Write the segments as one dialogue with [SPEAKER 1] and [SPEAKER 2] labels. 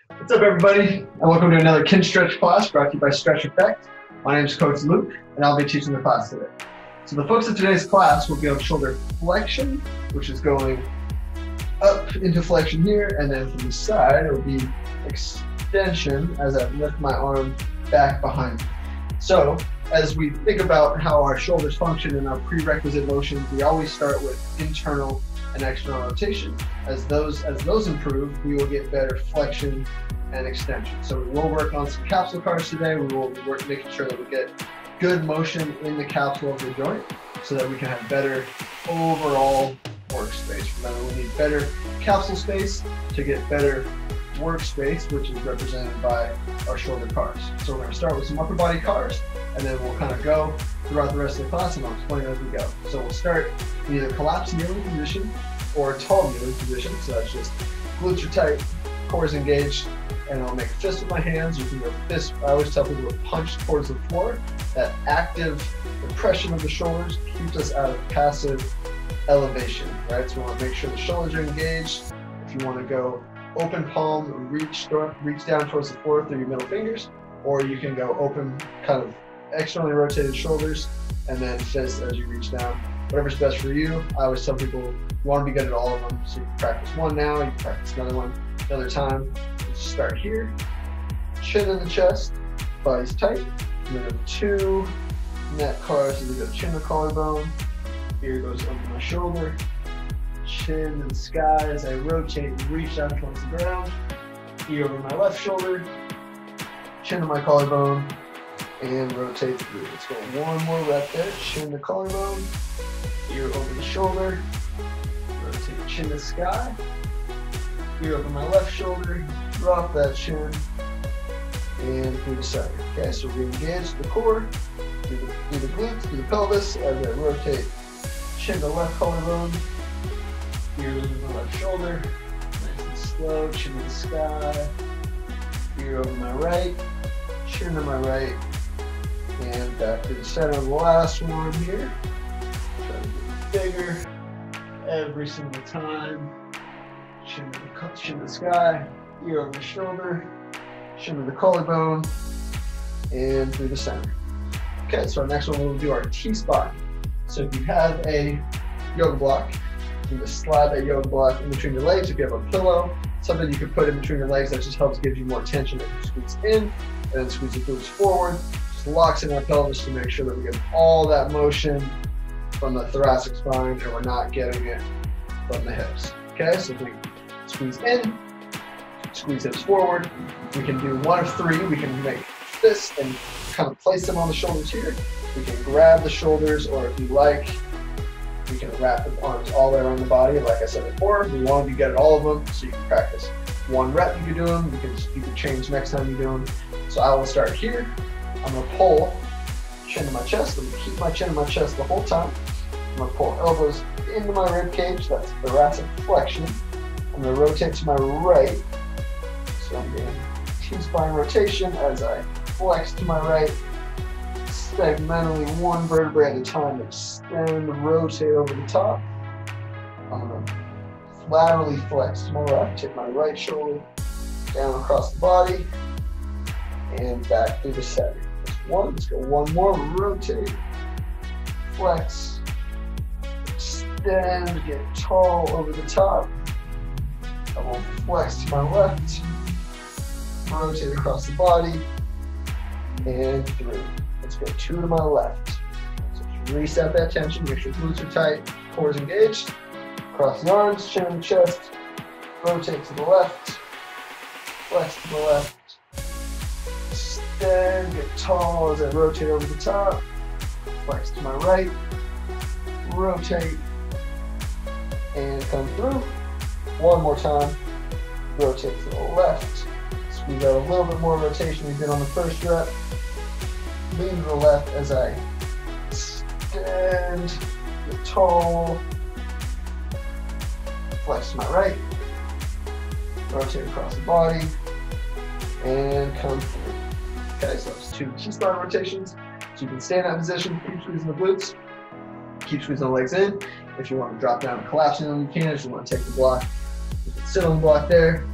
[SPEAKER 1] What's up, everybody, and welcome to another Kin Stretch class brought to you by Stretch Effect. My name is Coach Luke, and I'll be teaching the class today. So the focus of today's class will be on shoulder flexion, which is going up into flexion here, and then from the side, it will be extension as I lift my arm back behind me. So as we think about how our shoulders function in our prerequisite motions, we always start with internal and external rotation. As those improve, we will get better flexion and extension. So we will work on some capsule cars today. We will work making sure that we get good motion in the capsule of the joint so that we can have better overall workspace. Remember, we need better capsule space to get better workspace, which is represented by our shoulder cars. So we're going to start with some upper body cars, and then we'll kind of go throughout the rest of the class, and I'll explain as we go. So we'll start in either collapsed kneeling position or tall kneeling position. So that's just glutes are tight, core is engaged, and I'll make a fist with my hands. You can go fist. I always tell people to punch towards the floor. That active depression of the shoulders keeps us out of passive elevation, right? So we want to make sure the shoulders are engaged. If you want to go open palm, reach down towards the floor through your middle fingers, or you can go open, kind of externally rotated shoulders, and then fist as you reach down. Whatever's best for you. I always tell people you want to be good at all of them. So you can practice one now, you can practice another one another time. Let's start here. Chin in the chest, body's tight. And then 2 neck cars as we go chin to collarbone. Ear goes under my shoulder. Chin in the sky as I rotate and reach down towards the ground. Ear over my left shoulder. Chin to my collarbone. And rotate through. Let's go one more rep there. Chin to collarbone. Ear over the shoulder. Rotate chin to sky. Ear over my left shoulder. Drop that chin. And through the center. Okay, so we engage the core. Do the glutes, do the pelvis as I rotate. Chin to left collarbone. Ear over my left shoulder. Nice and slow. Chin to the sky. Ear over my right. Chin to my right. And back to the center of the last one here. Try to get bigger every single time. Chin to the sky, ear over the shoulder, chin to the collarbone, and through the center. Okay, so our next one we'll do our T-spot. So if you have a yoga block, you can just slide that yoga block in between your legs. If you have a pillow, something you can put in between your legs that just helps give you more tension as you squeeze in, and then squeeze your glutes forward. Locks in our pelvis to make sure that we get all that motion from the thoracic spine and we're not getting it from the hips. Okay, so if we squeeze in, squeeze hips forward, we can do one of 3. We can make fists and kind of place them on the shoulders here. We can grab the shoulders, or if you like, we can wrap the arms all the way around the body. Like I said before, we want to be good at all of them, so you can practice 1 rep you can do them. You can change next time you do them. So I will start here. I'm going to pull chin to my chest. I'm going to keep my chin to my chest the whole time. I'm going to pull elbows into my rib cage. That's thoracic flexion. I'm going to rotate to my right. So I'm doing T-spine rotation as I flex to my right. Segmentally 1 vertebrae at a time. Extend, rotate over the top. I'm going to laterally flex to my left. Take my right shoulder down across the body and back through the center. Let's go one more, rotate, flex, extend, get tall over the top. I will flex to my left, rotate across the body, and through. Let's go 2 to my left. So just reset that tension, make sure glutes are tight, core is engaged. Cross the arms, chin in the chest, rotate to the left, flex to the left, extend, get tall as I rotate over the top, flex to my right, rotate, and come through. One more time, rotate to the left, squeeze out a little bit more rotation we did on the first rep, lean to the left as I extend, get tall, flex to my right, rotate across the body, and come through. Okay, so that's 2 T-spine rotations. So you can stay in that position, keep squeezing the glutes, keep squeezing the legs in. If you want to drop down and collapse in, you can. If you want to take the block, you can sit on the block there.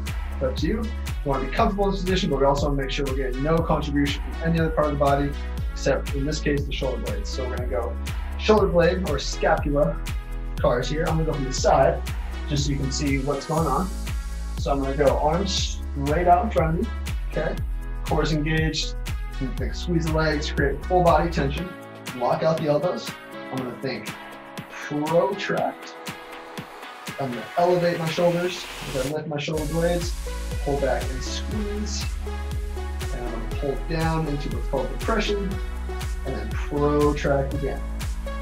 [SPEAKER 1] Up to you. We want to be comfortable in this position, but we also want to make sure we're getting no contribution from any other part of the body, except in this case, the shoulder blades. So we're going to go shoulder blade or scapula cars here. I'm going to go from the side, just so you can see what's going on. So I'm going to go arms straight out in front of me, okay? Core engaged. Squeeze the legs, create full body tension. Lock out the elbows. I'm going to think protract. I'm going to elevate my shoulders as I lift my shoulder blades, pull back and squeeze. And I'm going to pull down into what's called depression, and then protract again.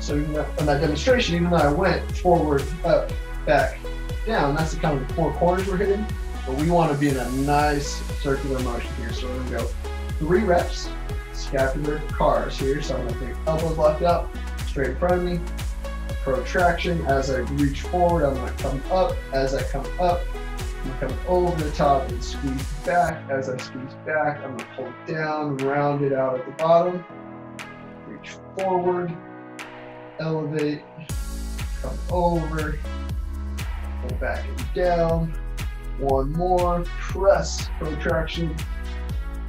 [SPEAKER 1] So in that demonstration, even though I went forward, up, back, down, that's the kind of 4 corners we're hitting, but we want to be in a nice circular motion here. So we're going to go 3 reps, scapular cars here. So I'm going to think elbows locked out, straight in front of me, protraction. As I reach forward, I'm going to come up. As I come up, I'm going to come over the top and squeeze back. As I squeeze back, I'm going to pull down, round it out at the bottom, reach forward, elevate, come over, pull back and down. One more, press, protraction,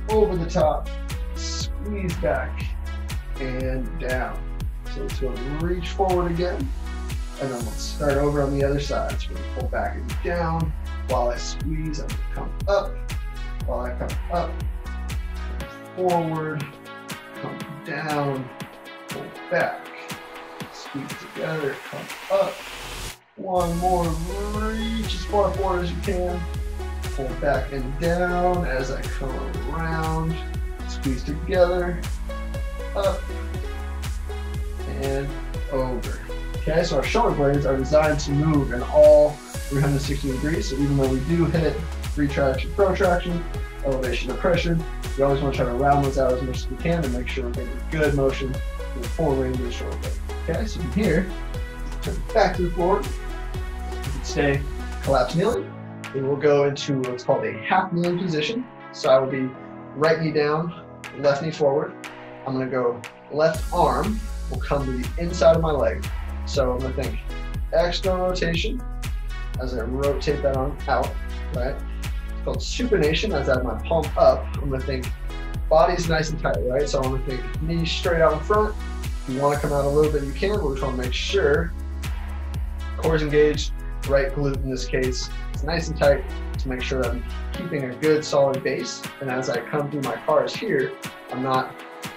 [SPEAKER 1] over the top, squeeze back, and down. So let's go reach forward again, and then let's start over on the other side. So we're going to pull back and down. While I squeeze, I'm going to come up. While I come up, come forward, come down, pull back, squeeze together, come up. One more, reach as far forward as you can. Pull back and down as I come around. Squeeze together, up, and over. Okay, so our shoulder blades are designed to move in all 360 degrees. So even though we do hit retraction, protraction, elevation, depression, we always want to try to round those out as much as we can to make sure we're getting good motion in the full range of the shoulder blade. Okay, so from here, turn back to the floor. You can stay collapsed kneeling. Then we'll go into what's called a half kneeling position. So I will be right knee down, left knee forward. I'm going to go left arm will come to the inside of my leg. So I'm going to think external rotation as I rotate that arm out, right? It's called supination as I have my palm up. I'm going to think body's nice and tight, right? So I'm going to think knees straight out in front. If you want to come out a little bit, you can, but we just want to make sure core's engaged, right glute in this case. It's nice and tight to make sure that I'm keeping a good solid base. And as I come through my cars here, I'm not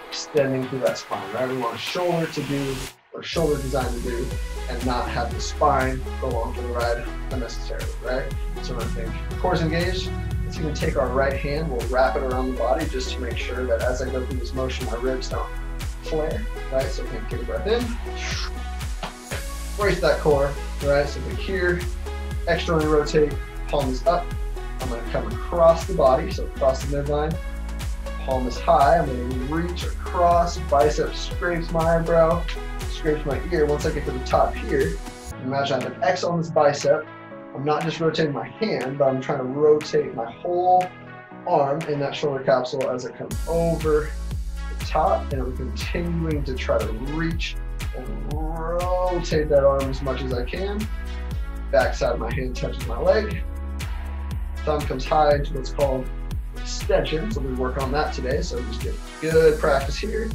[SPEAKER 1] extending through that spine, right? We want a shoulder to do, or shoulder design to do, and not have the spine go along for the ride unnecessarily, right? So when I think core's engaged, let's even take our right hand, we'll wrap it around the body just to make sure that as I go through this motion, my ribs don't flare, right? So we can take a breath in, brace that core, right? So we here, externally rotate, palm is up. I'm going to come across the body, so across the midline. Palm is high. I'm going to reach across. Bicep scrapes my eyebrow, scrapes my ear. Once I get to the top here, imagine I have an X on this bicep. I'm not just rotating my hand, but I'm trying to rotate my whole arm in that shoulder capsule as I come over the top, and I'm continuing to try to reach and rotate that arm as much as I can. Backside of my hand touches my leg. Thumb comes high into what's called extension, so we work on that today. So just get good practice here.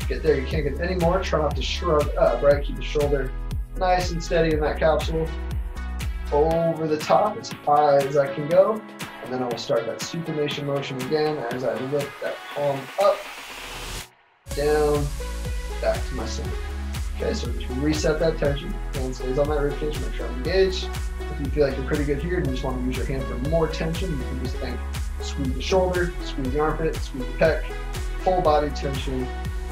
[SPEAKER 1] Get there, you can't get any more. Try not to shrug up, right? Keep the shoulder nice and steady in that capsule. Over the top, as high as I can go. And then I will start that supination motion again as I lift that palm up, down, back to my center. Okay, so just reset that tension. Hand stays on that ribcage, make sure I'm engaged. If you feel like you're pretty good here and you just want to use your hand for more tension, you can just think squeeze the shoulder, squeeze the armpit, squeeze the pec, full body tension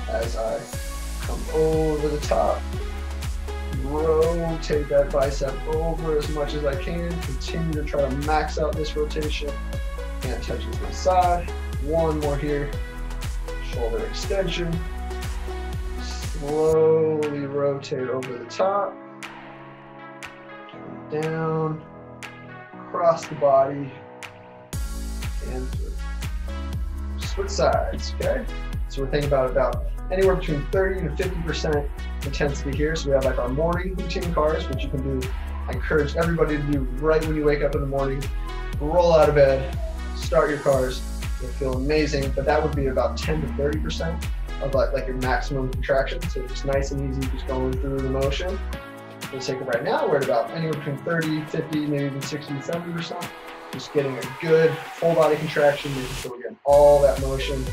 [SPEAKER 1] as I come over the top. Rotate that bicep over as much as I can. Continue to try to max out this rotation. Hand touches my side. One more here. Shoulder extension. Slowly rotate over the top. Down. Across the body. And through. Switch sides, okay? So we're thinking about anywhere between 30 to 50% intensity here. So we have like our morning routine cars, which you can do. I encourage everybody to do right when you wake up in the morning. Roll out of bed, start your cars, you'll feel amazing, but that would be about 10 to 30% of like your maximum contraction. So just nice and easy, just going through the motion. For the sake of right now, we're at about anywhere between 30, 50, maybe even 60 to 70%. Just getting a good full body contraction, making sure we're getting all that motion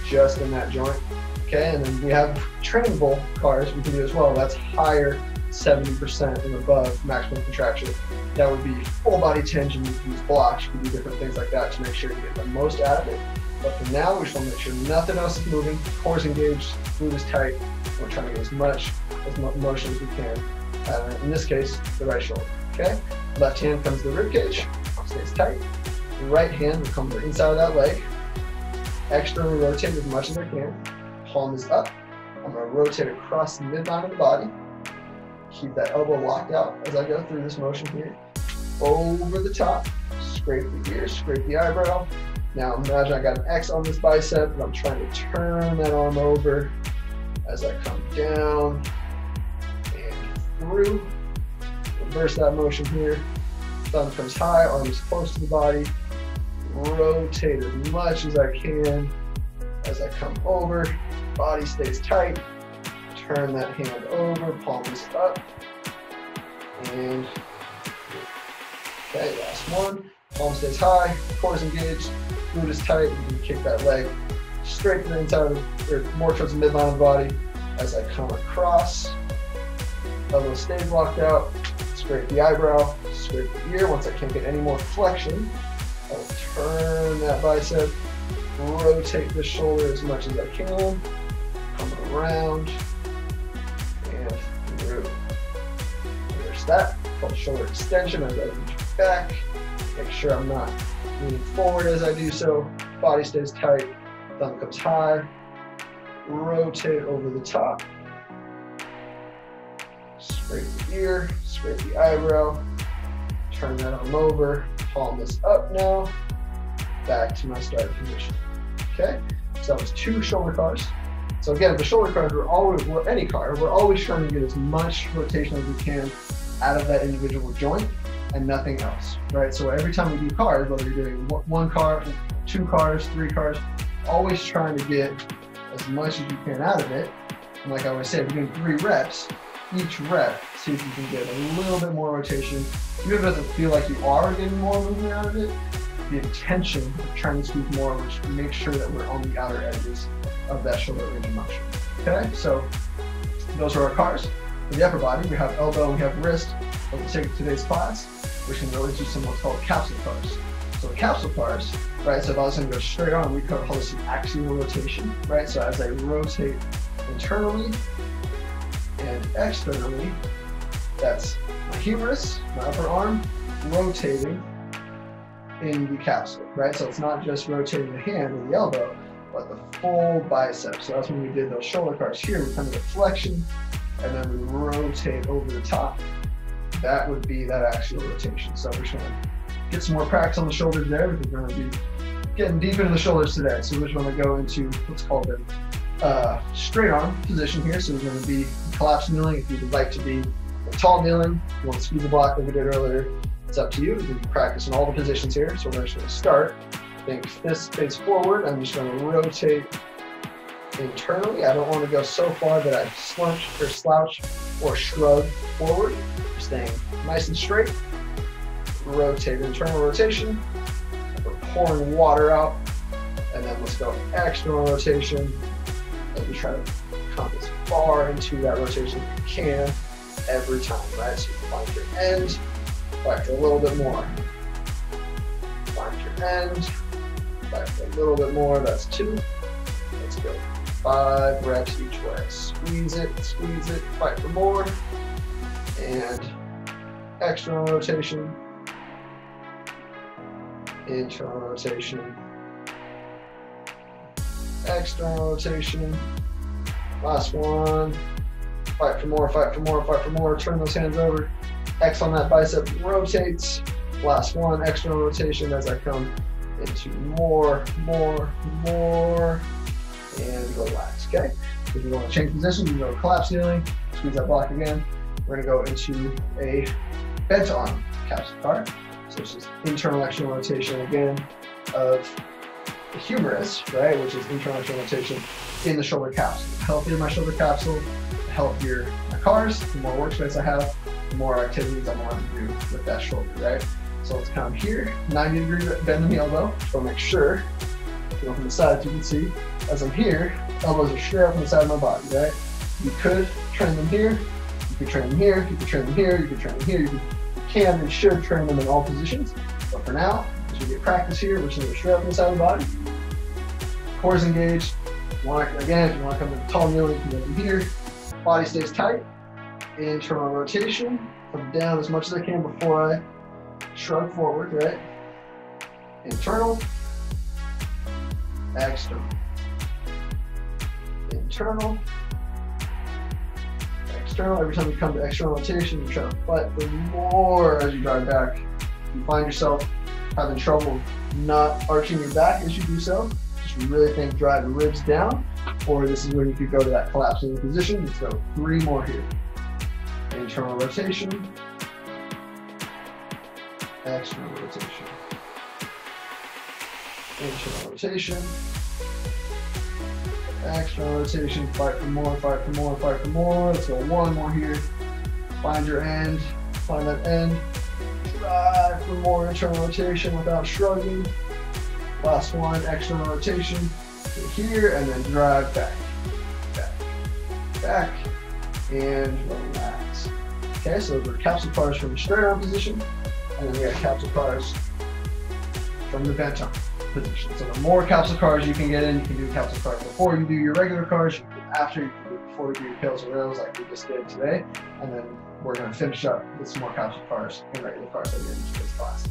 [SPEAKER 1] just in that joint. Okay, and then we have trainable cars we can do as well. That's higher, 70% and above maximum contraction. That would be full body tension. You can use blocks, you can do different things like that to make sure you get the most out of it. But for now, we just want to make sure nothing else is moving, core's engaged, glute is tight. We're trying to get as much motion as we can. In this case, the right shoulder. Okay, left hand comes to the rib cage, stays tight. Right hand will come to the inside of that leg. Externally rotate as much as I can. Palm is up. I'm going to rotate across the midline of the body. Keep that elbow locked out as I go through this motion here. Over the top, scrape the ear, scrape the eyebrow. Now imagine I got an X on this bicep, and I'm trying to turn that arm over as I come down and through. Reverse that motion here. Thumb comes high, arm is close to the body. Rotate as much as I can as I come over. Body stays tight. Turn that hand over, palm is up. And okay, last one. Palm stays high, core is engaged, glute is tight. You can kick that leg straight to the inside of, or more towards the midline of the body as I come across. Elbow stays locked out. Scrape the eyebrow, scrape the ear. Once I can't get any more flexion, I'll turn that bicep, rotate the shoulder as much as I can, come around, and through. There's that, called shoulder extension as I reach back. Make sure I'm not leaning forward as I do so. Body stays tight, thumb comes high, rotate over the top. Scrape the ear, scrape the eyebrow, turn that arm over, palm is up now, back to my starting position. Okay, so that was 2 shoulder cars. So again, the shoulder cars, we're always trying to get as much rotation as we can out of that individual joint and nothing else, right? So every time we do cars, whether you're doing 1 car, 2 cars, 3 cars, always trying to get as much as you can out of it. And like I always say, we're doing 3 reps. Each rep, see if you can get a little bit more rotation. Even if it doesn't feel like you are getting more movement out of it, the intention of trying to squeeze more, which makes sure that we're on the outer edges of that shoulder range of motion. Okay, so those are our cars. For the upper body, we have elbow and we have wrist. For the sake of today's class, we're going to go into some what's called capsule cars. So the capsule cars, right, so if I was going to go straight on, we call this an axial rotation, right? So as I rotate internally and externally, that's my humerus, my upper arm, rotating in the capsule, right? So it's not just rotating the hand or the elbow, but the full bicep. So that's when we did those shoulder cars here. We come to the flexion, and then we rotate over the top. That would be that axial rotation. So we're just going to get some more practice on the shoulders there, because we're going to be getting deep into the shoulders today. So we're just going to go into what's called a straight arm position here. So we're going to be collapsed kneeling. If you'd like to be tall kneeling, if you want to squeeze the block like we did earlier, it's up to you. You can practice in all the positions here. So we're just going to start. Think fist face forward. I'm just going to rotate internally. I don't want to go so far that I slouch or shrug forward. We're staying nice and straight. Rotate, internal rotation. We're pouring water out. And then let's go external rotation. And we try to come as far into that rotation as you can every time, right? So you find your end, back a little bit more. Find your end, back a little bit more. That's 2. Let's go 5 reps each way. Squeeze it, fight for more. And external rotation, internal rotation, external rotation. Last one. Fight for more, fight for more, fight for more. Turn those hands over. X on that bicep rotates. Last one, external rotation as I come into more, and relax, okay? If you want to change position, you can go collapse kneeling, squeeze that block again. We're going to go into a bent arm capsule car. So it's just internal, external rotation again. of the humerus, right, which is internal external rotation in the shoulder capsule. The healthier my shoulder capsule, the healthier my cars, the more workspace I have, the more activities I'm allowed to do with that shoulder, right? So let's come here, 90-degree bend in the elbow. So make sure, go from the side, you can see, as I'm here, elbows are straight up from the side of my body, right? You could train them here, you could train them here, you could train them here, you could train them here, you can and should train them in all positions. But for now, as you get practice here, which is straight up from the side of the body, core is engaged. Again, if you want to come to the tall kneel, you can go from here. Body stays tight. Internal rotation. Come down as much as I can before I shrug forward, right? Internal. External. Internal. External. Every time you come to external rotation, you try to fight for more as you drive back. If you find yourself having trouble not arching your back as you do so, just really think drive the ribs down, or this is when you could go to that collapsing position. Let's go 3 more here. Internal rotation, external rotation, internal rotation, external rotation, fight for more, fight for more, fight for more. Let's go 1 more here. Find your end, find that end. Drive for more internal rotation without shrugging. Last one, external rotation. Go here and then drive back, back, back, and relax. Okay, so those are capsule cars from the straight arm position, and then we have capsule cars from the bent arm position. So the more capsule cars you can get in, you can do capsule cars before you do your regular cars, you can do after, you can do before you do your pills and rails like we just did today, and then we're going to finish up with some more capsule cars and regular cars at the end of today's class.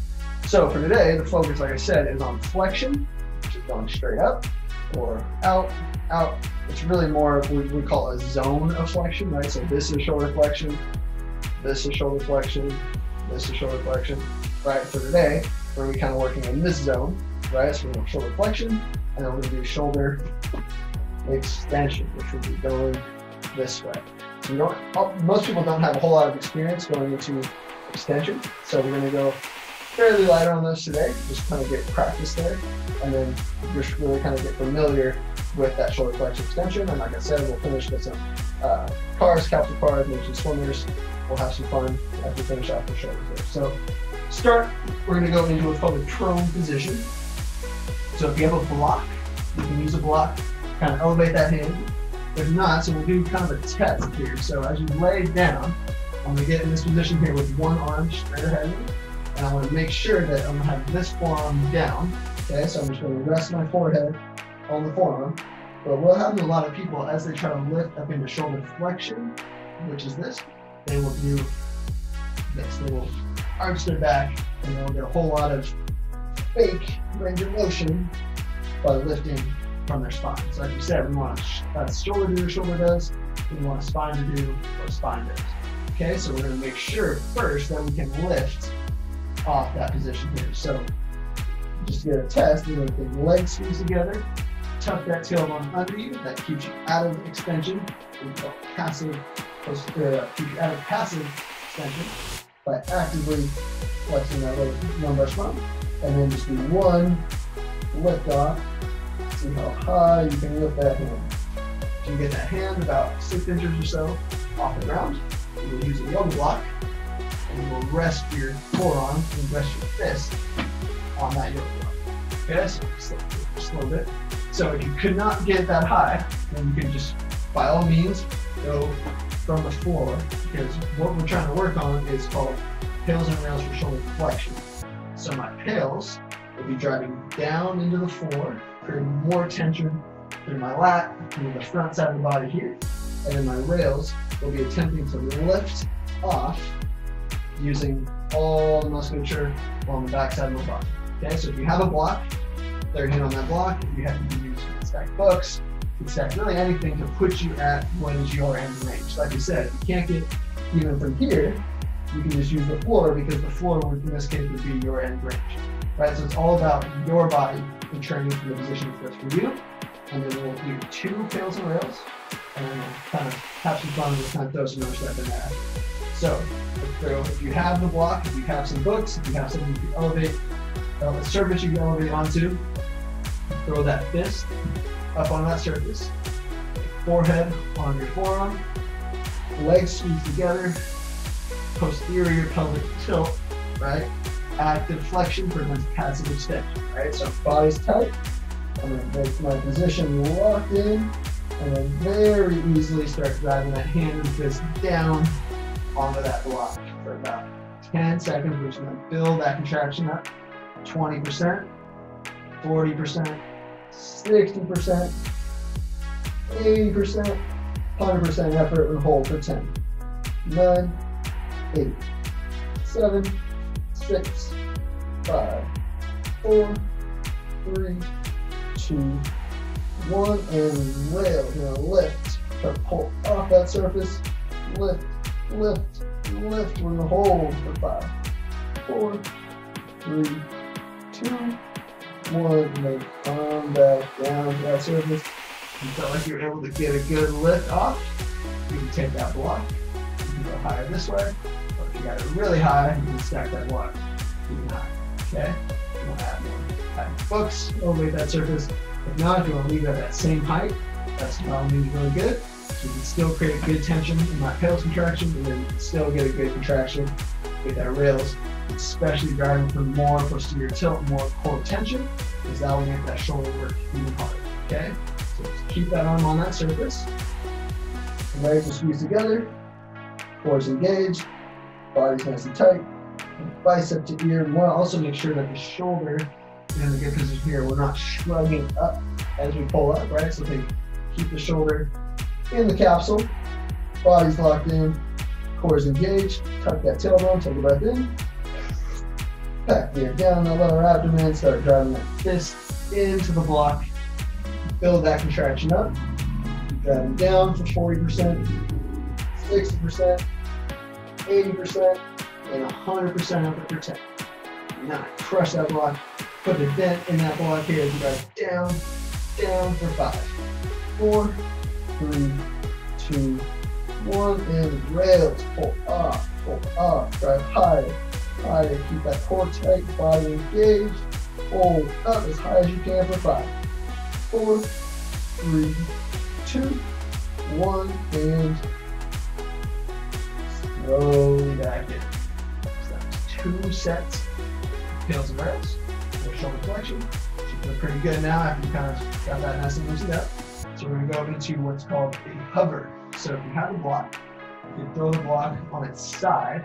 [SPEAKER 1] So for today, the focus, like I said, is on flexion, which is going straight up or out, out. It's really more of what we call a zone of flexion, right? So this is shoulder flexion, this is shoulder flexion, this is shoulder flexion, right? For today, we're going to be kind of working in this zone, right? So we're going to shoulder flexion, and then we're going to do shoulder extension, which will be going this way. So most people don't have a whole lot of experience going into extension, so we're going to go fairly light on this today, just kind of get practice there, and then just really kind of get familiar with that shoulder flexion extension. And like I said, we'll finish with some cars, capsule cars, maybe some swimmers. We'll have some fun as we finish off the shoulders there. So start, we're going to go into what's called a prone position. So if you have a block, you can use a block, kind of elevate that hand. If not, so we'll do kind of a test here. So as you lay down, I'm going to get in this position here with one arm straight ahead of me. And I want to make sure that I'm going to have this forearm down. Okay, so I'm just going to rest my forehead on the forearm. But what happens to a lot of people as they try to lift up into shoulder flexion, which is this, they will do this. They will arch their back and they'll get a whole lot of fake range of motion by lifting from their spine. So like you said, we want a shoulder to do what shoulder does. We want a spine to do what a spine does. Okay, so we're going to make sure first that we can lift off that position here. So just to get a test, we're going to get legs squeeze together, tuck that tailbone under you. That keeps you out of extension. We call passive, keeps you out of passive extension by actively flexing that little lumbar spine. And then just do one lift off. See how high you can lift that hand. If you get that hand about 6 inches or so off the ground, you will use a yoga block. And you will rest your forearm and rest your fist on that yoga block. Okay, so just a little bit. So if you could not get that high, then you can just, by all means, go from the floor, because what we're trying to work on is called pails and rails for shoulder flexion. So my pails will be driving down into the floor, creating more tension through my lat, through the front side of the body here, and then my rails will be attempting to lift off using all the musculature on the back side of the body. Okay, so if you have a block, they're hand on that block. If you have to use stack books, you can stack really anything to put you at what is your end range. Like you said, if you can't get even from here, you can just use the floor, because the floor would, in this case, would be your end range. Right? So it's all about your body and training for the position that's for you. And then we'll do 2 pails and rails, and then we'll kind of have some fun with kind of throw some other stuff in there. So if you have the block, if you have some books, if you have something you can elevate The surface you can elevate onto, throw that fist up on that surface. Forehead on your forearm, legs squeeze together, posterior pelvic tilt, right? Active flexion prevents passive extension, right? So body's tight. I'm going to make my position locked in, and then very easily start driving that hand and fist down onto that block for about 10 seconds, which is going to build that contraction up. 20%, 40%, 60%, 80%, 100% effort, and hold for 10, 9, 8, 7, 6, 5, 4, 3, 2, 1, and rail. You're gonna lift, pull off that surface, lift, lift, lift. We're gonna hold for 5, 4, 3, 2, 1, and then come back down to that surface. You felt like you're able to get a good lift off, you can take that block. You can go higher this way, or if you got it really high, you can stack that block even higher. Okay? You want to add more height. Focus, elevate that surface. If not, if you want to leave it at that same height, that's by all means really good. So you can still create a good tension in that pelvis contraction, and then you can still get a good contraction with that rails, especially driving for more posterior tilt, more core tension, because that will make that shoulder work even harder. Okay? So just keep that arm on that surface. Legs will squeeze together, cores engaged, body's nice and tight, bicep to ear. We want to also make sure that the shoulder is in a good position here. We're not shrugging up as we pull up, right? So keep the shoulder in the capsule, body's locked in, cores engaged, tuck that tailbone, take a breath in, back there, down the lower abdomen, start driving that fist into the block, build that contraction up, driving down for 40%, 60%, 80%, and 100% effort for 10. Now, crush that block, put a dent in that block here as you drive down, down for 5, 4, 3, 2, 1, and rails, pull up, drive higher, higher, keep that core tight, body engaged, hold up as high as you can for 5, 4, 3, 2, 1, and slowly back in. So that's 2 sets of tails and rails, or shoulder flexion. So you feel pretty good now after you kind of got that nice and loosened up. So we're going to go into what's called a hover. So if you have a block, you can throw the block on its side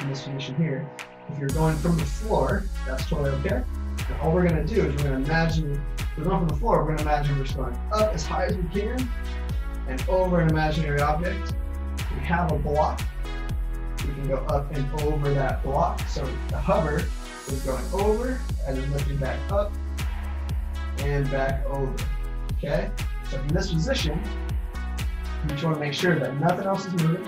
[SPEAKER 1] in this position here. If you're going from the floor, that's totally okay. And all we're going to do is we're going to imagine, if we're going from the floor, we're going to imagine we're just going up as high as we can and over an imaginary object. If we have a block, we can go up and over that block. So the hover is going over and then lifting back up and back over. Okay? So from this position, you just want to make sure that nothing else is moving.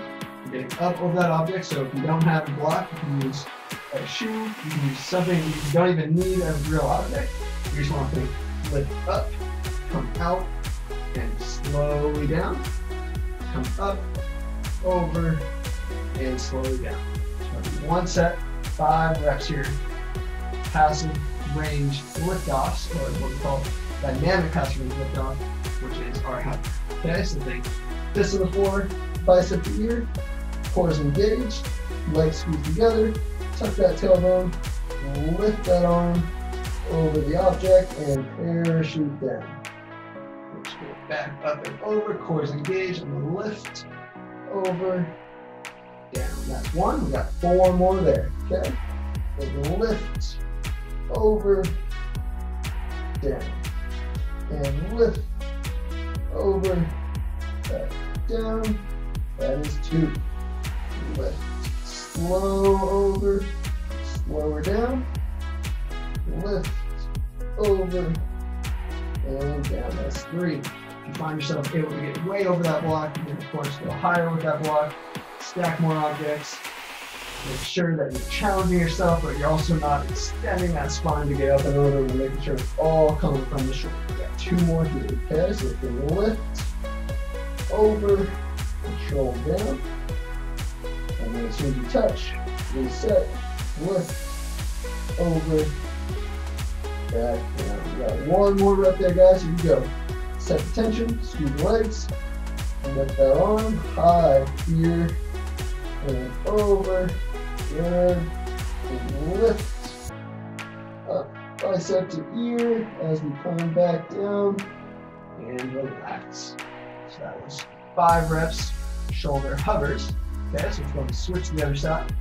[SPEAKER 1] You're getting up over that object, so if you don't have a block, you can use a shoe, you can use something, you don't even need a real object. You just want to lift up, come out, and slowly down. Come up, over, and slowly down. So 1 set, 5 reps here. Passive range liftoffs, or what we call dynamic passive range liftoff, which is our hover. Okay, so think fist to the floor, bicep to ear, cores engaged, legs squeeze together, tuck that tailbone, lift that arm over the object, and parachute down. Let's go back up and over, cores engaged, and lift, over, down. That's 1. We got 4 more there. Okay? And lift, over, down, and lift, over, back down. That is 2. Lift, slow over, slower down, lift, over, and down. That's 3. If you find yourself able to get way over that block, you can of course go higher with that block, stack more objects, make sure that you're challenging yourself, but you're also not extending that spine to get up and over, and making sure it's all coming from the shoulder. We got 2 more here, okay? So if you lift, over, control down, and then as soon as you touch, reset, lift, over, back down. We got one more rep there, guys. Here we go. Set the tension, squeeze the legs, and lift that arm high here and over. Good. And lift up bicep to ear as we come back down and relax. So that was 5 reps, shoulder hovers. Okay, so we're going to switch to the other side.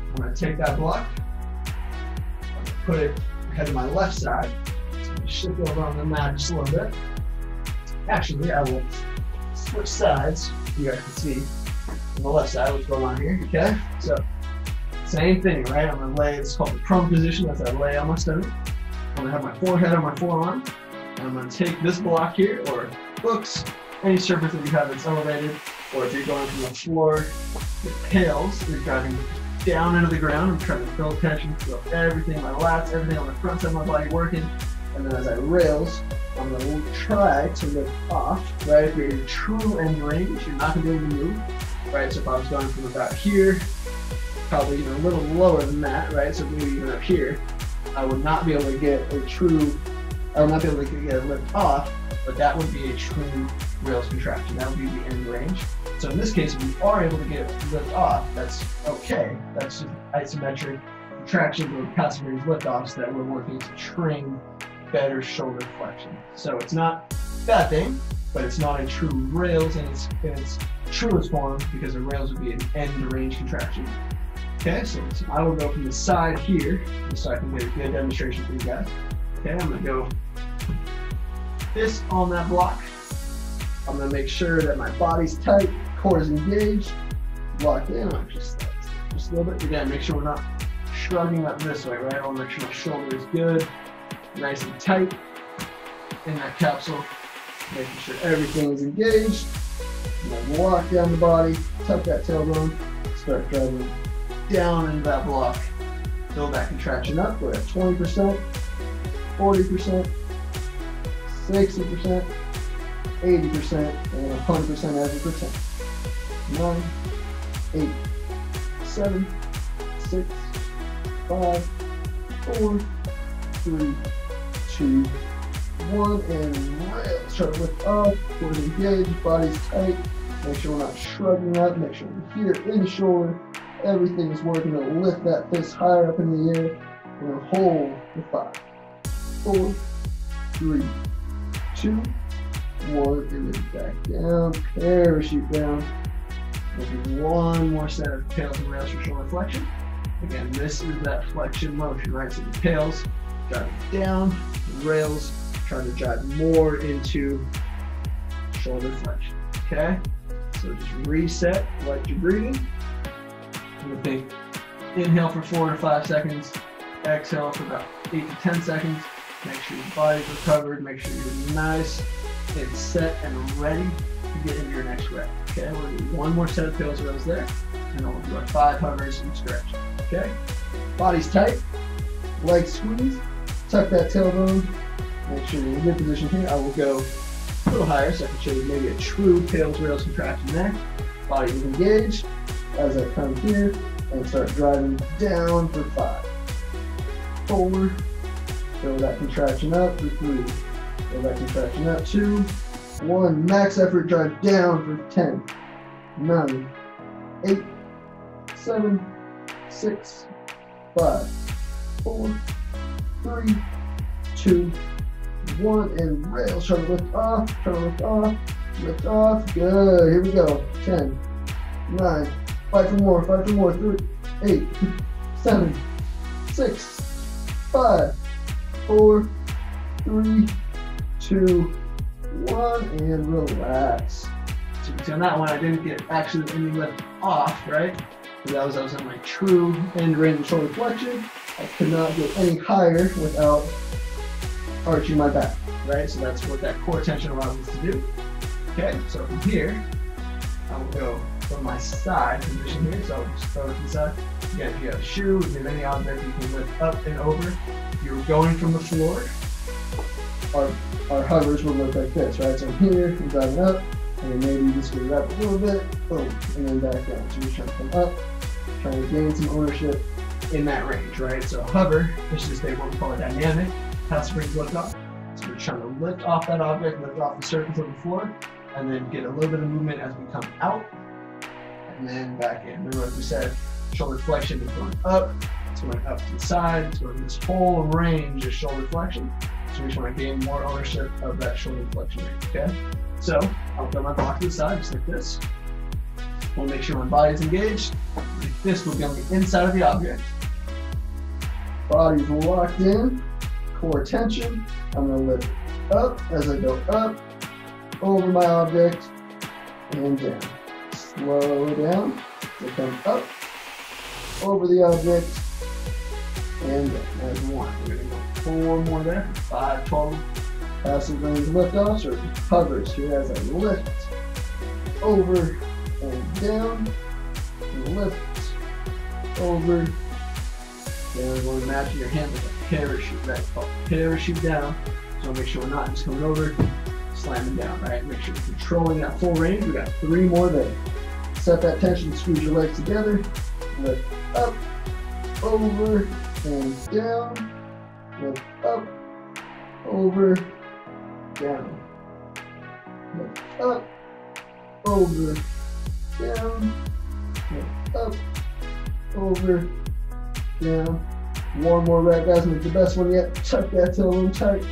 [SPEAKER 1] I'm going to take that block, I'm going to put it ahead of my left side. So I'm going to shift over on the mat just a little bit. Actually, I will switch sides. You guys can see on the left side what's going on here. Okay, so same thing, right? I'm going to lay, it's called the prone position. That's I lay on my stomach. I'm going to have my forehead on my forearm. And I'm going to take this block here, or books, any surface that you have that's elevated, or if you're going from the floor, the tails, you're driving down into the ground. I'm trying to build tension, feel everything, my lats, everything on the front side of my body working. And then as I rails, I'm going to try to lift off, right? If you're in true end range, you're not going to be able to move, right? So if I was going from about here, probably even a little lower than that, right? So maybe even up here, I would not be able to get a true, I would not be able to get a lift off, but that would be a true rails contraction. That would be the end range. So in this case, if you are able to get a lift off, that's okay. That's just isometric contraction or passive range lift offs that we're working to train better shoulder flexion. So it's not a bad thing, but it's not a true rails in its truest form, because a rails would be an end range contraction. Okay, so I will go from the side here, just so I can get a good demonstration for you guys. Okay, I'm going to go fist on that block. I'm going to make sure that my body's tight, core is engaged, locked in. I'm just a little bit. Again, make sure we're not shrugging up this way, right? I want to make sure my shoulder is good, nice and tight in that capsule, making sure everything is engaged. And then lock down the body, tuck that tailbone, start driving down into that block. Build that contraction up. We're at 20%, 40%, 60%, 80%, and 100% as we pretend. 9, 8, 7, 6, 5, 4, 3, 2, 1, and rails. Try to lift up, core engaged, body's tight. Make sure we're not shrugging up. Make sure we're here in the shoulder. Everything is working to lift that fist higher up in the air. We're going to hold for 5, 4, 3, 2, 1, and then back down, parachute down. Maybe one more set of tails and rails for shoulder flexion. Again, this is that flexion motion, right? So the tails driving down, the rails trying to drive more into shoulder flexion. Okay? So just reset, like you're breathing. You're gonna take inhale for 4 to 5 seconds, exhale for about 8 to 10 seconds. Make sure your body's recovered, make sure you're nice and set and ready to get into your next rep. Okay, we're gonna do one more set of tails and rails there, and then we'll do our 5 hovers and stretch. Okay, body's tight, legs squeeze, tuck that tailbone, make sure you're in good position here. I will go a little higher so I can show you maybe a true tails rails contraction there. Body is engaged as I come here and start driving down for 5, 4, fill that contraction up for 3, fill that contraction up 2, 1, max effort, drive down for 10, 9, 8, 7, 6, 5, 4, 3, 2, 1, and rails. Try to lift off, lift off, good, here we go, 10, 9, 5 for more, 3, 8, 7, 6, 5, 4, 3, 2, 1, and relax. So you can see on that one, I didn't get actually any lift off, right? Because I was on my true end range shoulder flexion. I could not get any higher without arching my back, right? So that's what that core tension allows us to do. Okay, so from here, I will go from my side position here. So I'll just throw it to the side. Again, if you have a shoe, if you have any object, you can lift up and over. If you're going from the floor, our hovers will look like this, right? So here, you're driving up, and then maybe just get it up a little bit, boom, and then back down. So you're trying to come up, trying to gain some ownership in that range, right? So hover, this is what we call a dynamic has springs lift off. So we're trying to lift off that object, lift off the surface of the floor, and then get a little bit of movement as we come out, and then back in. Remember, as we said, shoulder flexion is going up, it's going up to the side, so this whole range is shoulder flexion. So we just want to gain more ownership of that shoulder flexion range, okay? So I'll throw my block to the side, just like this. We'll make sure my body's engaged. My fist will be on the inside of the object. Body's locked in, core tension. I'm going to lift up as I go up, over my object, and down. Slow down, so come up, over the object, and down. There's one. We're going to go 4 more there, 5 total. Passive range liftoffs, or hovers here as I lift, over, and down, and lift, over, down. We're going to imagine your hand like a parachute, right? It's called parachute down. So make sure we're not just coming over, slamming down, right? Make sure we're controlling that full range. We got 3 more there. Set that tension, squeeze your legs together, lift up, over, and down, lift up, over, down, lift up, over, down, lift up, over, down. One more rep, guys, make the best one yet. Tuck that toe a little tight.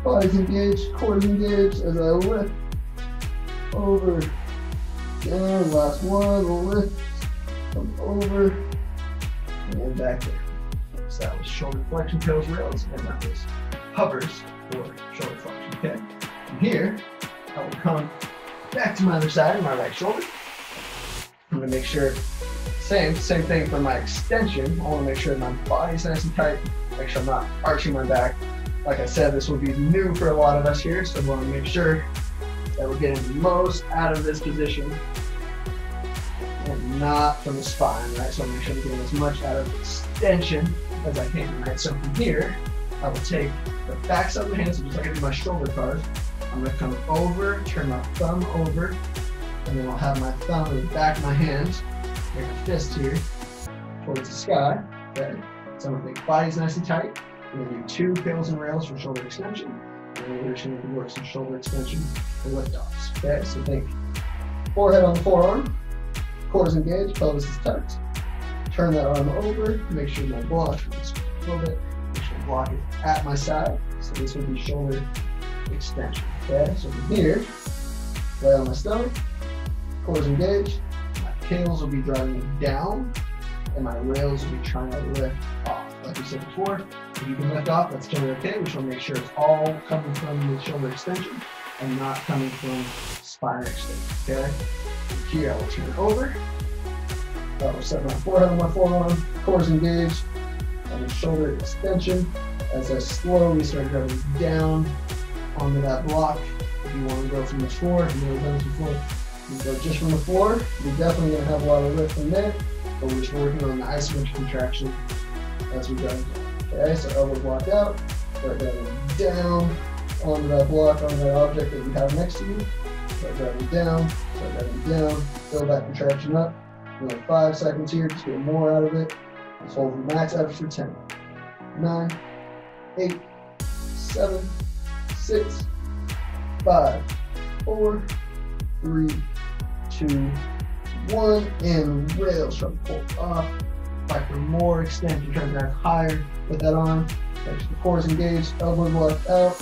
[SPEAKER 1] Body's engaged, core is engaged as I lift, over, down. Last one, lift, come over, and back there. So that was shoulder flexion, toes, rails, and that was hovers for shoulder flexion, okay? From here, I will come back to my other side, my right shoulder. I'm gonna make sure, same thing for my extension. I wanna make sure my body's nice and tight, make sure I'm not arching my back. Like I said, this will be new for a lot of us here, so we wanna make sure that we're getting the most out of this position and not from the spine, right? So I'll make sure we're getting as much out of extension as I can, right? So from here, I will take the back side of the hand, so just like I do my shoulder card, I'm gonna come over, turn my thumb over, and then I'll have my thumb in the back of my hand, make a fist here towards the sky, okay? So I'm gonna think body's nice and tight. I'm gonna do 2 pills and rails for shoulder extension, and then we're just gonna work some shoulder extension for lift-offs, okay? So think forehead on the forearm, core is engaged, pelvis is tucked. Turn that arm over, make sure my block is a little bit, make sure the block is at my side. So this would be shoulder extension, okay? So from here, lay on my stomach, core is engaged, my tails will be driving down, and my rails will be trying to lift off. Like we said before, if you can lift off, that's generally okay. We should make sure it's all coming from the shoulder extension and not coming from spine extension, okay? From here, I will turn it over. I will set my forehead on my forearm, core is engaged, and the shoulder extension as I slowly start driving down onto that block. If you want to go from the floor, if you've never done this before, you can go just from the floor. You're definitely going to have a lot of lift in there, but we're just working on the isometric contraction as we go. Okay, so elbow block out, start driving down onto that block, onto that object that you have next to you. Start driving down, build that contraction up. Another 5 seconds here, just get more out of it. Let's hold the max out for 10. 9, 8, 7, 6, 5, 4, 3, 2, 1, and rails from pull off. Back for more extension, try to drive higher with that arm. Make sure the core is engaged, elbow blocked out,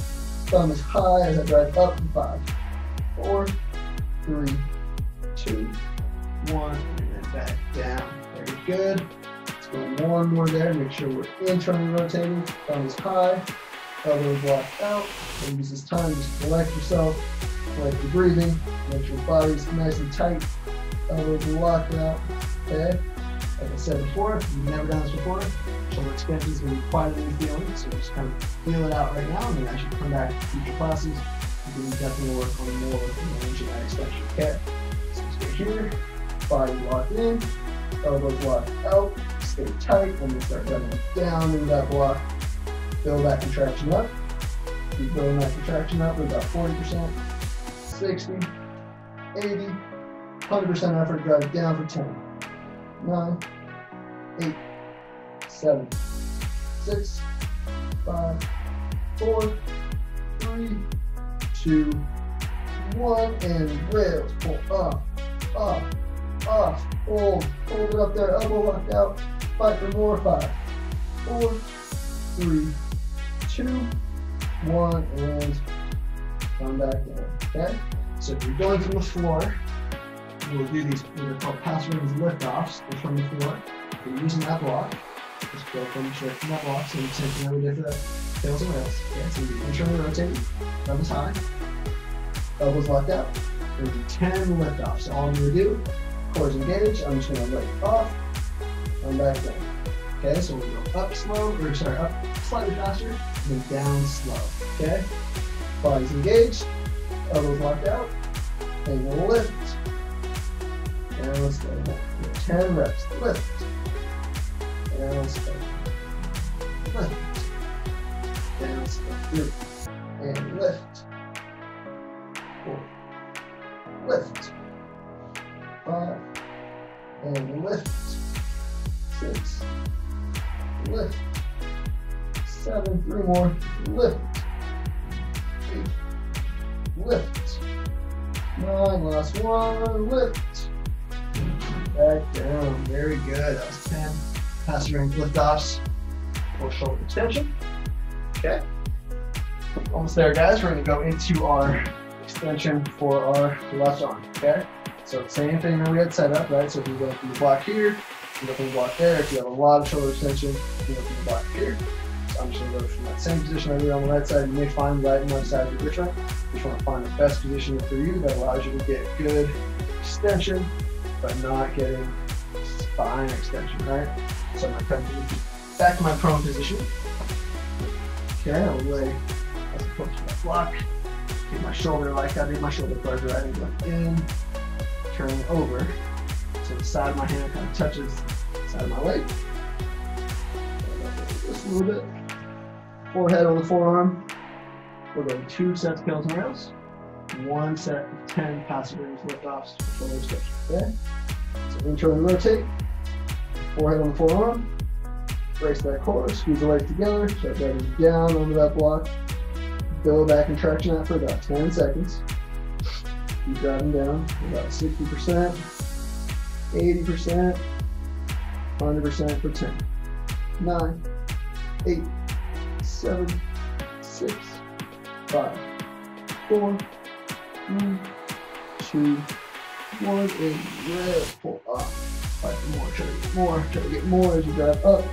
[SPEAKER 1] thumb is high as I drive up in 5, 4, 3, 2, 1, and then back down. Very good. Let's go one more there. Make sure we're internally rotating. Thumb is high, elbow blocked out. And use this time, just collect yourself, collect your breathing, make sure your body's nice and tight, elbows locked out. Okay. Like I said before, if you've never done this before, shoulder extension is going to be quite a new feeling, so just kind of feel it out right now, and then as you come back to future classes, you can definitely work on more range of that extension. Okay, so stay here, body locked in, elbows locked out, stay tight, and then start running down into that block, build that contraction up. Keep building that contraction up with about 40%, 60, 80, 100% effort, drive it down for 10. 9, 8, 7, 6, 5, 4, 3, 2, 1, and rails. Pull up, up, off, hold it up there, elbow locked out. 5 for more. 5, 4, 3, 2, 1, and come back down. Okay? So if you're going from the floor, we'll do these, what are called pass rings lift-offs. They're from the floor. You're using that block. Just go straight from that block. So you're taking how we did for the tails and rails. Okay, so you're internally rotating, thumb is high, elbows locked out. There'll be 10 lift-offs. So all I'm going to do, cores engaged, I'm just going to lift off, come back down. Okay, so we'll go up slow, or sorry, up slightly faster, and then down slow. Okay? Body's engaged, elbows locked out, and we'll lift. And let's go. 10 reps. Lift. And let's go. Lift. And let's go. 3. And lift. 4. Lift. 5. And lift. 6. Lift. 7. 3 more. Lift. 8. Lift. 9. Last one. Lift. Back down. Very good. That was 10 pass ring lift-offs for shoulder extension. Okay. Almost there, guys. We're going to go into our extension for our left arm. Okay. So same thing that we had set up, right? So if you go from the block here, you go from the block there. If you have a lot of shoulder extension, you go from the block here. So I'm just going to go from that same position I did on the right side. You may find right and left sides are different. You just want to find the best position for you that allows you to get good extension, but not getting spine extension, right? So I'm going to come back to my prone position. Okay, I'll lay as opposed to my block. Get my shoulder like I did my shoulder guard, right? And go in, turning over. So the side of my hand kind of touches the side of my leg. Just a little bit. Forehead on the forearm. We'll go 2 sets of pills and rails. 1 set of 10 passive rings lift-offs for shoulder extension. Okay? So internally rotate. Forehead on the forearm. Brace that core. Squeeze the legs together. Start driving down onto that block. Build back and traction that for about 10 seconds. Keep driving down about 60%, 80%, 100% for 10. 9, 8, 7, 6, 5, 4, 3, 2, 1, and rails. Pull up. Fight for more. Try to get more. Try to get more as you drive up.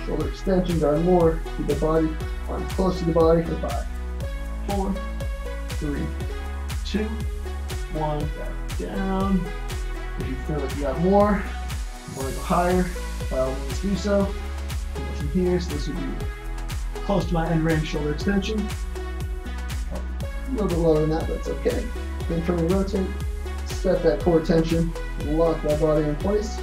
[SPEAKER 1] Shoulder extension. Drive more. Keep the body arms close to the body for 5, 4, 3, 2, 1. Back down. If you feel like you got more, you want to go higher, by all means do so. From here, so this would be close to my end range shoulder extension. A little bit lower than that, but it's okay. Then turn to rotate, set that core tension, lock that body in place.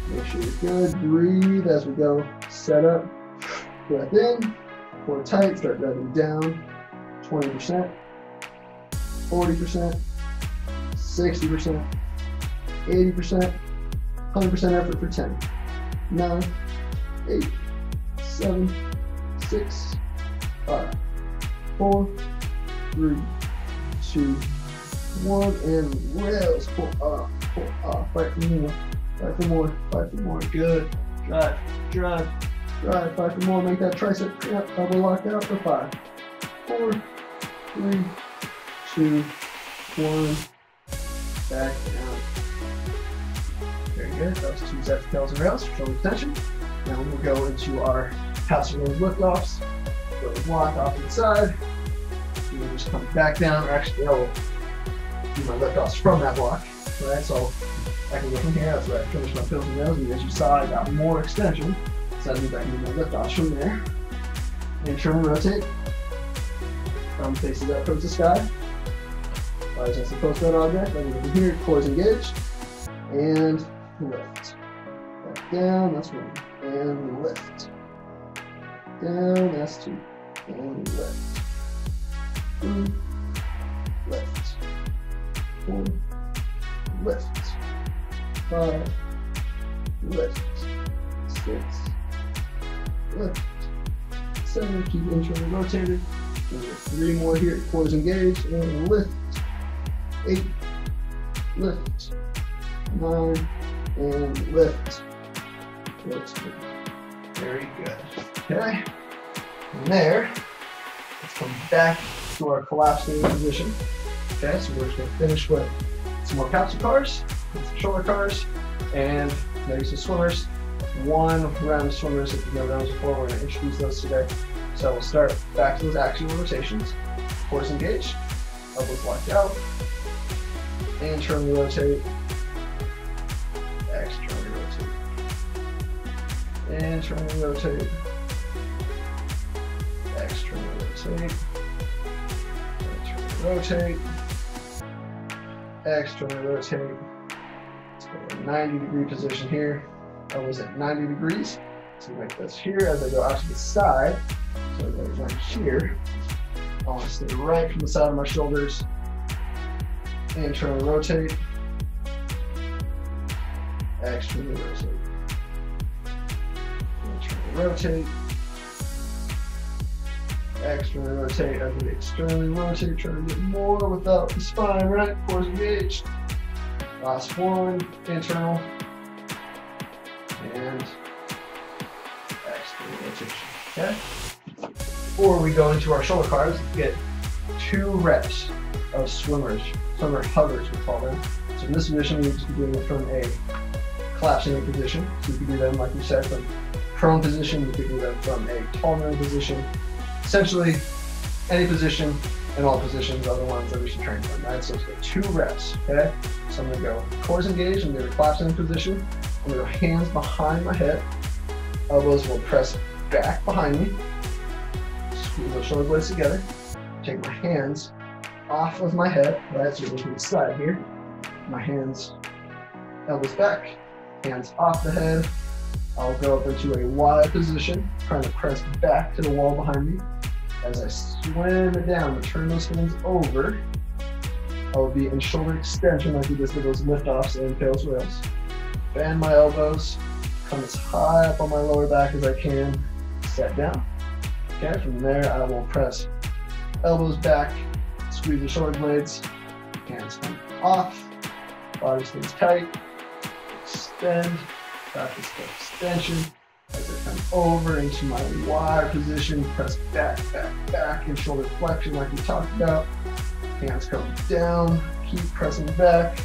[SPEAKER 1] Make sure you're good. Breathe as we go. Set up. Breath in. Core tight. Start driving down. 20%, 40%, 60%, 80%, 100% effort for 10. 9, 8, 7, 6, 5, 4, 3, 2, 1, and rails. Pull up, pull up. Fight for more, fight for more, fight for more. Good. Drive, drive, drive. Fight for more. Make that tricep up, elbow locked out for 5, 4, 3, 2, 1. Back down. Very good. That was 2 sets of tails and rails for shoulder extension. Now we'll go into our passive rings lift-offs. Go the block off to the side. You will just come back down, or actually I'll do my lift-offs from that block. Right? So I can go from here. That's where I finish my tails and rails. And as you saw, I got more extension. So that means I can do my lift-offs from there. And turn and rotate. Thumb faces up towards the sky. Body's just supposed to that object. Then we go here, cores engaged. And lift. Back down, that's 1. And lift. Down, that's 2. And lift. 3. Lift. 4. Lift. 5. Lift. 6. Lift. 7. Keep internally rotated. And 3 more here, cores engaged, and lift. 8, lift. 9, and lift. That's good. Very good. Okay. From there, let's come back to our collapsing position. Okay, so we're just going to finish with some more capsule cars, some shoulder cars, and maybe some swimmers. 1 round of swimmers. If you've never done those before, we're going to introduce those today. So we'll start back to those axial rotations. Cores engaged, elbows locked out, internally rotate, externally rotate, internally rotate, externally rotate, internally rotate, externally rotate. Let's go to a 90-degree position here. Elbows at 90 degrees. So we make this here as I go out to the side. So I go right here. I want to stay right from the side of my shoulders. Internally rotate. Externally rotate. Internally rotate. Externally rotate. As we externally rotate, try to get more without the spine, right? Cores engaged. Last one, internal. And external rotation. Okay? Before we go into our shoulder cars, get 2 reps of swimmer hovers, we call them. So in this position, we just be doing it from a collapsing position. So you can do them, like we said, from prone position. You can do them from a tall man position. Essentially, any position and all positions are the ones that we should train from, right? So let's get 2 reps, okay? So I'm gonna go cores engaged, I'm gonna collapsing position. I'm gonna go hands behind my head. Elbows will press back behind me. Squeeze those shoulder blades together. Take my hands off of my head, right? So we're to the side here. My hands, elbows back, hands off the head. I'll go up into a wide position, trying to press back to the wall behind me. As I swim it down, to turn those hands over, I will be in shoulder extension like we just did those lift-offs and tails rails. Bend my elbows, come as high up on my lower back as I can, set down. Okay, from there I will press elbows back, squeeze the shoulder blades, hands come off, body stays tight, extend, back is extension. As I come over into my wide position, press back, back, back, and shoulder flexion like we talked about. Hands come down, keep pressing back,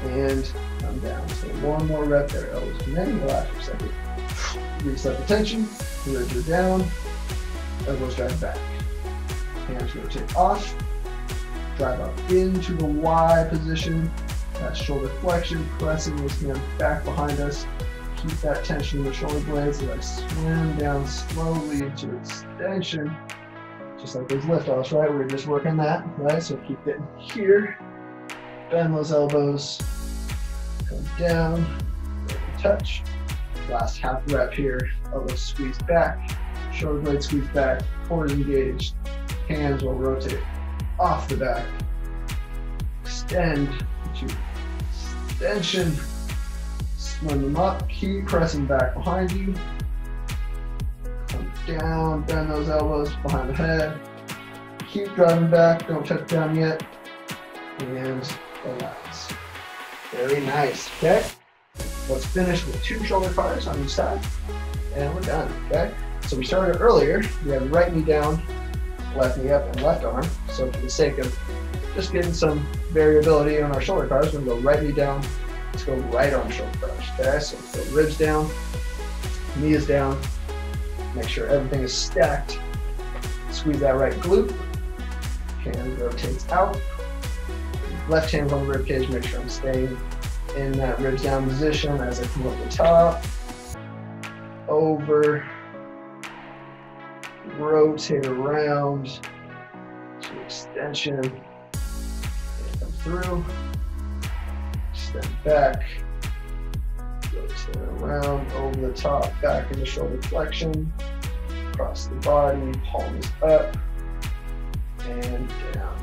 [SPEAKER 1] and come down. So 1 more rep there. Elbows come in, relax for a second. Reset the tension, ribs are down, elbows drive back. Hands rotate off, drive up into the wide position. That shoulder flexion, pressing those hands back behind us. Keep that tension in the shoulder blades as I swim down slowly into extension. Just like those lift-offs, right? We're just working that, right? So keep getting here. Bend those elbows. Come down. Touch. Last half rep here. Elbows squeeze back. Shoulder blades squeeze back. Cores engaged. Hands will rotate off the back. Extend to extension. Swim them up, keep pressing back behind you. Come down, bend those elbows behind the head. Keep driving back, don't touch down yet. And relax. Very nice, okay? Let's finish with 2 shoulder cars on each side. And we're done, okay? So we started earlier, we had right knee down, left knee up, and left arm. So for the sake of just getting some variability on our shoulder cars, we're gonna go right knee down. Let's go right arm shoulder crush, okay? So let's go ribs down, knee is down, make sure everything is stacked. Squeeze that right glute, hand rotates out. Left hand on the rib cage, make sure I'm staying in that ribs down position as I come up the top. Over, rotate around to extension, and come through. Step back, rotate around, over the top, back into shoulder flexion, across the body, palms up, and down.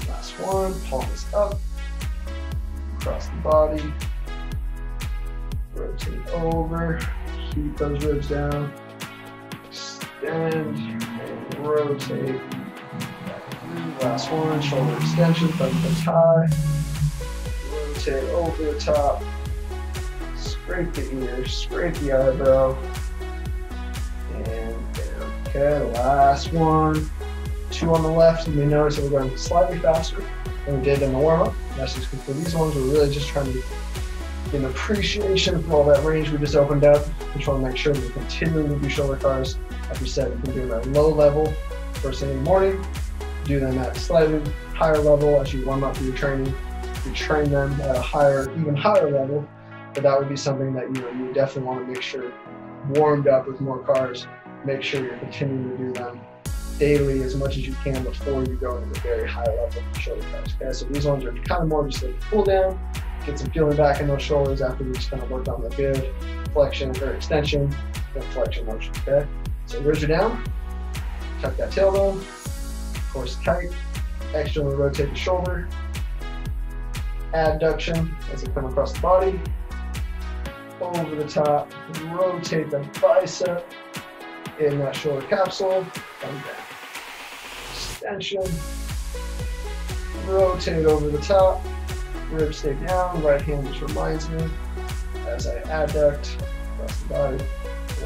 [SPEAKER 1] Last one, palms up, across the body, rotate over, keep those ribs down, extend, and rotate. Last one, shoulder extension, front foot high. Rotate over the top. Scrape the ear, scrape the eyebrow. And down. Okay, last one. 2 on the left. You may notice that we're going slightly faster than we did in the warm-up. That's just because for these ones, we're really just trying to get an appreciation for all that range we just opened up. We just want to make sure that we continue to do shoulder cars. Like we said, we can do them at a low level first thing in the morning. Do them at a slightly higher level as you warm up for your training. You train them at a higher, even higher level, but that would be something that you definitely want to make sure warmed up with more cars. Make sure you're continuing to do them daily as much as you can before you go into the very high level of shoulder cars. Okay, so these ones are kind of more just like cool down, get some feeling back in those shoulders after we just kind of worked on the good flexion or extension and flexion motion. Okay, so ribs are down, tuck that tailbone. Core tight, externally rotate the shoulder, adduction as they come across the body, over the top, rotate the bicep in that shoulder capsule, come down. Extension, rotate over the top, ribs stay down, right hand just reminds me as I adduct across the body.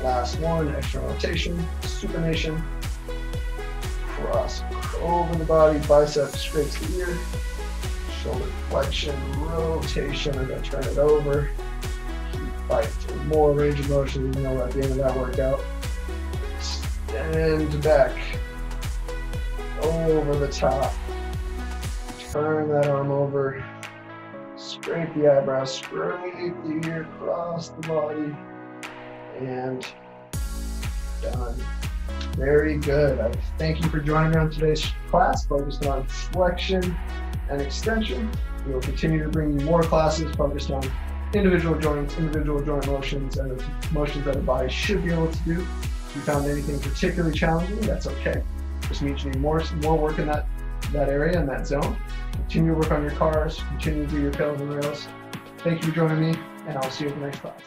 [SPEAKER 1] Last one, external rotation, supination, cross over the body, bicep scrapes the ear, shoulder flexion, rotation as I turn it over, keep fighting more range of motion even though we're at the end of that workout. Extend back, over the top, turn that arm over, scrape the eyebrow, scrape the ear across the body, and done. Very good. I thank you for joining me on today's class focused on flexion and extension. We will continue to bring you more classes focused on individual joints, individual joint motions, and the motions that the body should be able to do. If you found anything particularly challenging, that's okay. Just means you need more work in that area, in that zone. Continue to work on your cars, continue to do your pedals and rails. Thank you for joining me, and I'll see you at the next class.